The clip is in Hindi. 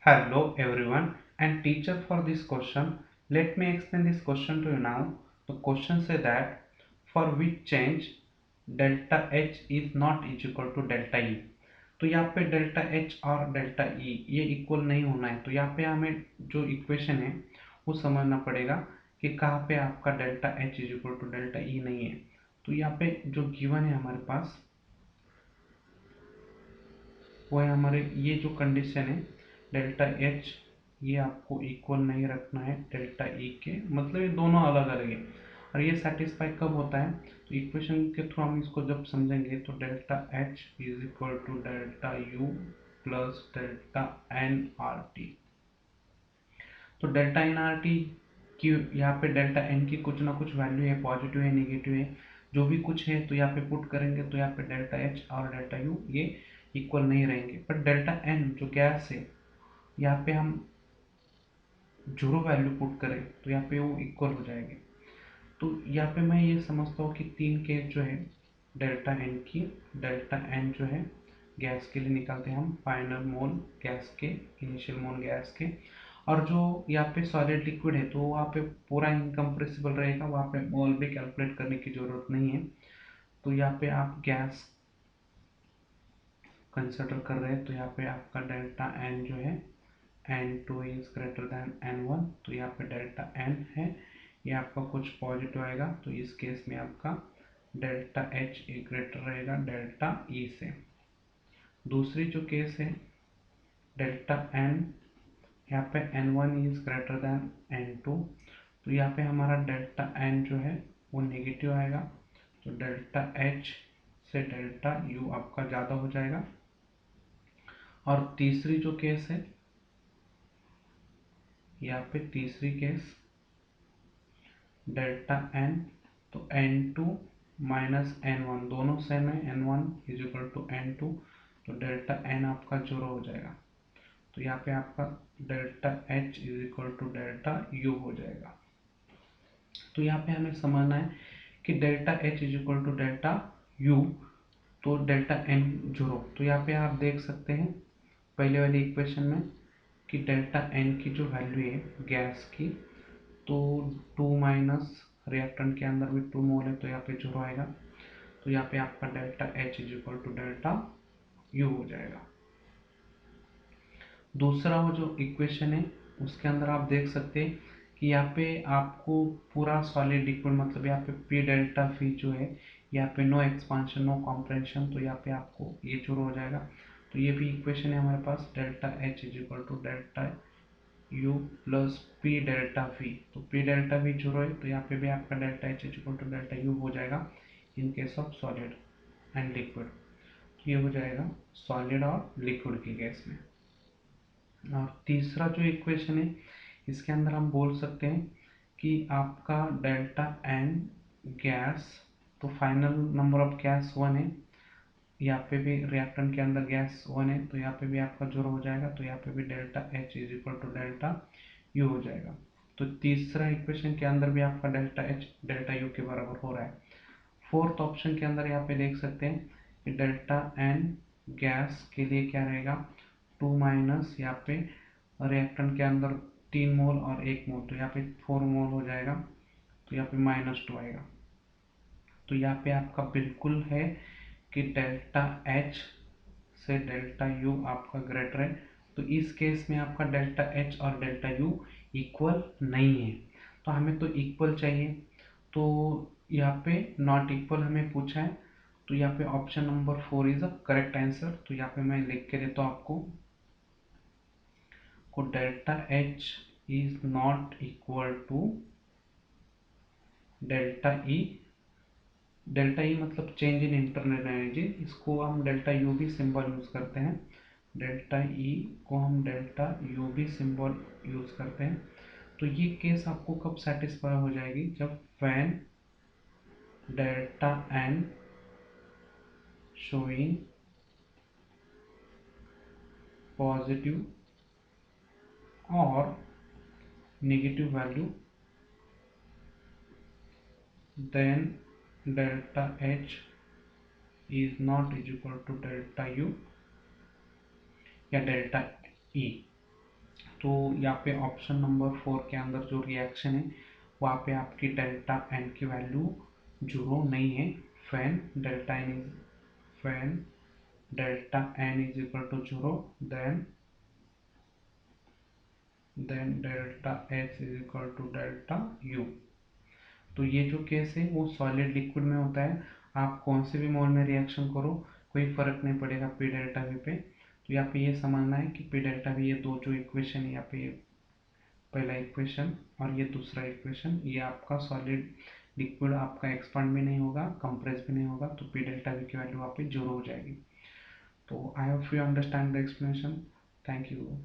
Hello everyone and teacher for this question. Let me explain this question to you now. The question says that for which change delta H is not is equal to delta E. तो यहाँ पे डेल्टा H और डेल्टा E ये इक्वल नहीं होना है। तो यहाँ पे हमें जो इक्वेशन है वो समझना पड़ेगा कि कहाँ पे आपका delta H is equal to delta E नहीं है। तो यहाँ पे जो गिवन है हमारे पास वो है हमारे ये जो कंडीशन है डेल्टा एच ये आपको इक्वल नहीं रखना है डेल्टा ई के, मतलब ये दोनों अलग अलग है। और ये सेटिस्फाई कब होता है, तो इक्वेशन के थ्रू हम इसको जब समझेंगे तो delta H is equal to delta U plus delta N R T. तो डेल्टा एन आर टी की यहाँ पे डेल्टा एन की कुछ ना कुछ वैल्यू है, पॉजिटिव है नेगेटिव है, जो भी कुछ है तो यहाँ पे पुट करेंगे तो यहाँ पे डेल्टा एच और डेल्टा यू ये इक्वल नहीं रहेंगे। पर डेल्टा एन जो गैस है यहाँ पे हम जीरो वैल्यू पुट करें तो यहाँ पे वो इक्वल हो जाएंगे। तो यहाँ पे मैं ये समझता हूँ कि तीन केस जो है डेल्टा एन की, डेल्टा एन जो है गैस के लिए निकालते हैं हम फाइनल मोल गैस के, इनिशियल मोल गैस के। और जो यहाँ पे सॉलिड लिक्विड है तो वहाँ पे पूरा इनकम्प्रेसिबल रहेगा, वहाँ पे मोल भी कैलकुलेट करने की ज़रूरत नहीं है। तो यहाँ पे आप गैस कंसिडर कर रहे हैं तो यहाँ पे आपका डेल्टा एन जो है n2 is greater than n1, तो यहाँ पे डेल्टा n है ये आपका कुछ पॉजिटिव आएगा, तो इस केस में आपका डेल्टा h ग्रेटर रहेगा डेल्टा e से। दूसरी जो केस है डेल्टा n, यहाँ पे n1 is greater than n2, तो यहाँ पे हमारा डेल्टा n जो है वो नेगेटिव आएगा, तो डेल्टा h से डेल्टा u आपका ज़्यादा हो जाएगा। और तीसरी जो केस है यहाँ पे तीसरी केस डेल्टा एन, तो N two minus N one दोनों सेम है, N one is equal to N two, तो डेल्टा एन आपका जीरो हो जाएगा। तो यहाँ पे आपका delta H is equal to delta U हो जाएगा। तो यहाँ पे हमें समझना है कि delta H is equal to delta U, तो डेल्टा एन जीरो। तो यहाँ पे आप देख सकते हैं पहले वाली इक्वेशन में कि डेल्टा एन की जो वैल्यू है गैस की, तो 2 माइनस रिएक्टेंट के अंदर भी 2 मोल है तो यहाँ पे जीरो आएगा। तो यहाँ पे आपका delta H is equal to delta U हो जाएगा। दूसरा वो जो इक्वेशन है उसके अंदर आप देख सकते हैं कि यहाँ पे आपको पूरा सॉलिड लिक्विड, मतलब यहाँ पे पी डेल्टा फी जो है यहाँ पे नो एक्सपांशन नो कॉम्प्रेंशन, तो यहाँ पे आपको ये जीरो हो जाएगा। तो ये भी इक्वेशन है हमारे पास delta H is equal to delta U plus P delta V, तो पी डेल्टा वी जीरो है तो यहाँ पे भी आपका delta H is equal to delta U हो जाएगा in case of solid and liquid. ये हो जाएगा सॉलिड और लिक्विड की केस में। और तीसरा जो इक्वेशन है इसके अंदर हम बोल सकते हैं कि आपका डेल्टा एन गैस, तो final number of gas one है, यहाँ पे भी रिएक्टेंट के अंदर गैस वन है तो यहाँ पे भी आपका जीरो हो जाएगा, तो यहाँ पे भी delta H is equal to delta U हो जाएगा। तो तीसरा इक्वेशन के अंदर भी आपका डेल्टा एच डेल्टा यू के बराबर हो रहा है। फोर्थ ऑप्शन के अंदर यहाँ पे देख सकते हैं कि डेल्टा एन गैस के लिए क्या रहेगा, 2 माइनस यहाँ पे रिएक्टेंट के अंदर 3 मोल और 1 मोल, तो यहाँ पे 4 मोल हो जाएगा, तो यहाँ पे -2 आएगा। तो यहाँ पे आपका बिल्कुल है कि डेल्टा एच से डेल्टा यू आपका ग्रेटर है, तो इस केस में आपका डेल्टा एच और डेल्टा यू इक्वल नहीं है। तो हमें तो इक्वल चाहिए, तो यहाँ पे नॉट इक्वल हमें पूछा है, तो यहाँ पे option number 4 is a correct answer. तो यहाँ पे मैं लिख के देता हूँ आपको को delta H is not equal to delta E, delta E मतलब चेंज इन इंटरनल एनर्जी, इसको हम डेल्टा यू भी सिंबल यूज करते हैं, डेल्टा ई को हम डेल्टा यू भी सिंबल यूज करते हैं। तो ये केस आपको कब सेटिस्फाई हो जाएगी, जब when delta N showing positive और negative value, then delta H is not is equal to delta U या डेल्टा ई। तो यहाँ पे ऑप्शन नंबर 4 के अंदर जो रिएक्शन है वहाँ पे आपकी डेल्टा एन की वैल्यू 0 नहीं है। When delta N is equal to 0, then delta H is equal to delta U. तो ये जो केस है वो सॉलिड लिक्विड में होता है। आप कौन से भी मोल में रिएक्शन करो कोई फर्क नहीं पड़ेगा पी डेल्टा वी पे। तो यहाँ पे ये समझना है कि पी डेल्टा वी, ये दो जो इक्वेशन है यहाँ पे, पहला इक्वेशन और ये दूसरा इक्वेशन, ये आपका सॉलिड लिक्विड आपका एक्सपांड भी नहीं होगा, कंप्रेस भी नहीं होगा, तो पी डेल्टा वी की वैल्यू वहाँ पे 0 हो जाएगी। तो I hope you understand the explanation. Thank you.